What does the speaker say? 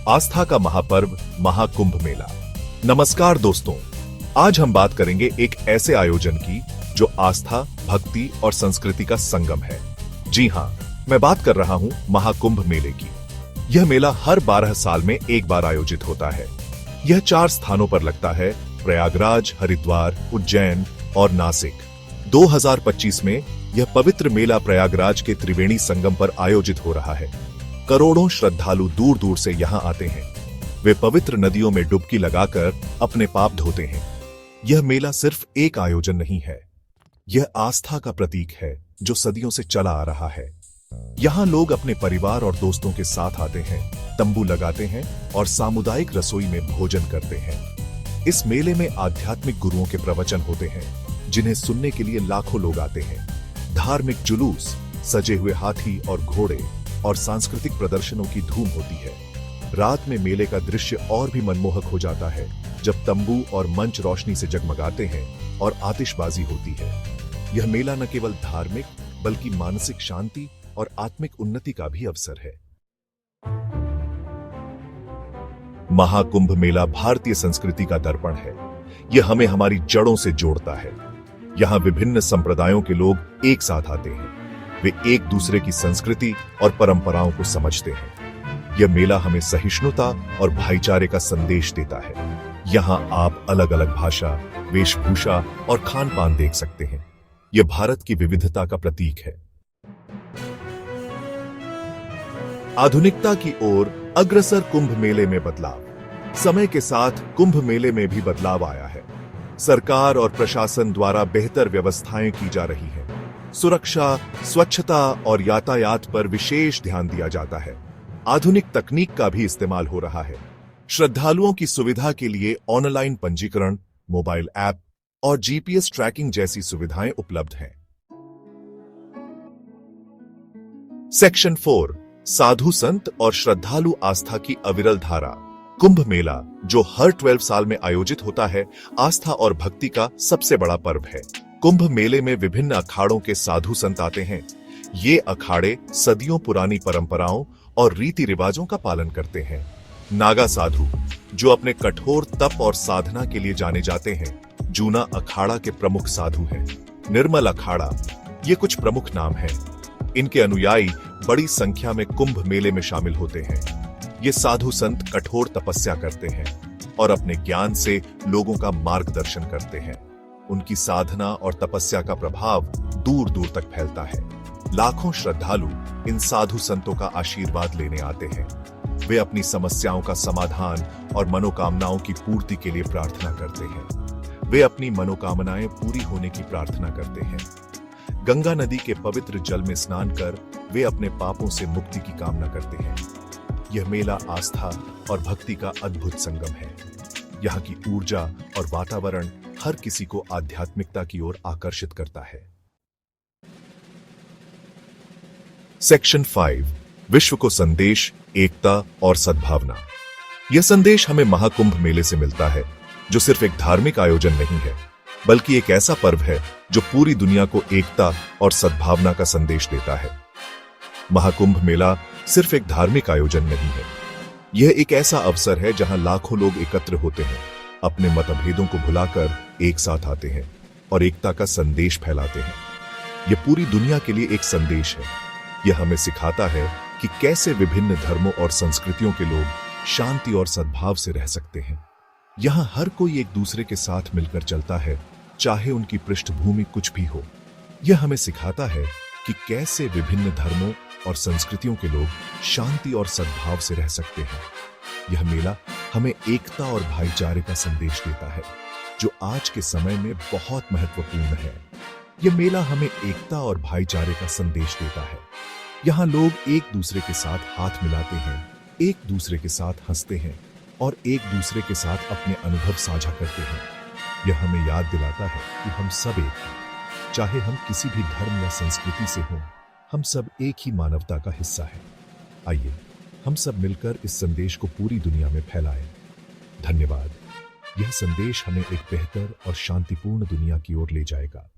आस्था का महापर्व महाकुंभ मेला। नमस्कार दोस्तों, आज हम बात करेंगे एक ऐसे आयोजन की जो आस्था, भक्ति और संस्कृति का संगम है। जी हां, मैं बात कर रहा हूं महाकुंभ मेले की। यह मेला हर 12 साल में एक बार आयोजित होता है। यह 4 स्थानों पर लगता है: प्रयागराज, हरिद्वार, उज्जैन और नासिक। 2025 में यह पवित्र मेला प्रयागराज के त्रिवेणी संगम पर आयोजित हो रहा है। करोड़ों श्रद्धालु दूर दूर से यहां आते हैं। वे पवित्र नदियों में डुबकी लगाकर अपने पाप धोते हैं। यह मेला सिर्फ एक आयोजन नहीं है, यह आस्था का प्रतीक है जो सदियों से चला आ रहा है। यहां लोग अपने परिवार और दोस्तों के साथ आते हैं, तंबू लगाते हैं और सामुदायिक रसोई में भोजन करते हैं। इस मेले में आध्यात्मिक गुरुओं के प्रवचन होते हैं, जिन्हें सुनने के लिए लाखों लोग आते हैं। धार्मिक जुलूस, सजे हुए हाथी और घोड़े और सांस्कृतिक प्रदर्शनों की धूम होती है। रात में मेले का दृश्य और भी मनमोहक हो जाता है, जब तंबू और मंच रोशनी से जगमगाते हैं और आतिशबाजी होती है। यह मेला न केवल धार्मिक बल्कि मानसिक शांति और आत्मिक उन्नति का भी अवसर है। महाकुंभ मेला भारतीय संस्कृति का दर्पण है। यह हमें हमारी जड़ों से जोड़ता है। यहां विभिन्न संप्रदायों के लोग एक साथ आते हैं। वे एक दूसरे की संस्कृति और परंपराओं को समझते हैं। यह मेला हमें सहिष्णुता और भाईचारे का संदेश देता है। यहां आप अलग अलग भाषा, वेशभूषा और खान पान देख सकते हैं। यह भारत की विविधता का प्रतीक है। आधुनिकता की ओर अग्रसर कुंभ मेले में बदलाव। समय के साथ कुंभ मेले में भी बदलाव आया है। सरकार और प्रशासन द्वारा बेहतर व्यवस्थाएं की जा रही हैं। सुरक्षा, स्वच्छता और यातायात पर विशेष ध्यान दिया जाता है। आधुनिक तकनीक का भी इस्तेमाल हो रहा है। श्रद्धालुओं की सुविधा के लिए ऑनलाइन पंजीकरण, मोबाइल ऐप और जीपीएस ट्रैकिंग जैसी सुविधाएं उपलब्ध हैं। सेक्शन 4, साधु संत और श्रद्धालु आस्था की अविरल धारा। कुंभ मेला, जो हर 12 साल में आयोजित होता है, आस्था और भक्ति का सबसे बड़ा पर्व है। कुंभ मेले में विभिन्न अखाड़ों के साधु संत आते हैं। ये अखाड़े सदियों पुरानी परंपराओं और रीति रिवाजों का पालन करते हैं। नागा साधु, जो अपने कठोर तप और साधना के लिए जाने जाते हैं, जूना अखाड़ा के प्रमुख साधु हैं। निर्मल अखाड़ा, ये कुछ प्रमुख नाम हैं। इनके अनुयायी बड़ी संख्या में कुंभ मेले में शामिल होते हैं। ये साधु संत कठोर तपस्या करते हैं और अपने ज्ञान से लोगों का मार्गदर्शन करते हैं। उनकी साधना और तपस्या का प्रभाव दूर दूर तक फैलता है। लाखों श्रद्धालु इन साधु संतों का आशीर्वाद लेने आते हैं। वे अपनी समस्याओं का समाधान और मनोकामनाओं की पूर्ति के लिए प्रार्थना करते हैं। वे अपनी मनोकामनाएं पूरी होने की प्रार्थना करते हैं। गंगा नदी के पवित्र जल में स्नान कर वे अपने पापों से मुक्ति की कामना करते हैं। यह मेला आस्था और भक्ति का अद्भुत संगम है। यहाँ की ऊर्जा और वातावरण हर किसी को आध्यात्मिकता की ओर आकर्षित करता है। सेक्शन 5, विश्व को संदेश, एकता और सद्भावना। यह संदेश हमें महाकुंभ मेले से मिलता है, जो सिर्फ एक धार्मिक आयोजन नहीं है, बल्कि एक ऐसा पर्व है जो पूरी दुनिया को एकता और सद्भावना का संदेश देता है। महाकुंभ मेला सिर्फ एक धार्मिक आयोजन नहीं है, यह एक ऐसा अवसर है जहां लाखों लोग एकत्र होते हैं, अपने मतभेदों को भुलाकर एक साथ आते हैं और एकता का संदेश फैलाते हैं। यह पूरी दुनिया के लिए एक संदेश है। यह हमें सिखाता है कि कैसे विभिन्न धर्मों और संस्कृतियों के लोग शांति और सद्भाव से रह सकते हैं। यहां हर कोई एक दूसरे के साथ मिलकर चलता है, चाहे उनकी पृष्ठभूमि कुछ भी हो। यह हमें सिखाता है कि कैसे विभिन्न धर्मों और संस्कृतियों के लोग शांति और सद्भाव से रह सकते हैं। यह मेला हमें एकता और भाईचारे का संदेश देता है, जो आज के समय में बहुत महत्वपूर्ण है। यह मेला हमें एकता और भाईचारे का संदेश देता है। यहाँ लोग एक दूसरे के साथ हाथ मिलाते हैं, एक दूसरे के साथ हंसते हैं और एक दूसरे के साथ अपने अनुभव साझा करते हैं। यह हमें याद दिलाता है कि हम सब एक हैं। चाहे हम किसी भी धर्म या संस्कृति से हों, हम सब एक ही मानवता का हिस्सा हैं। आइए हम सब मिलकर इस संदेश को पूरी दुनिया में फैलाएं। धन्यवाद। यह संदेश हमें एक बेहतर और शांतिपूर्ण दुनिया की ओर ले जाएगा।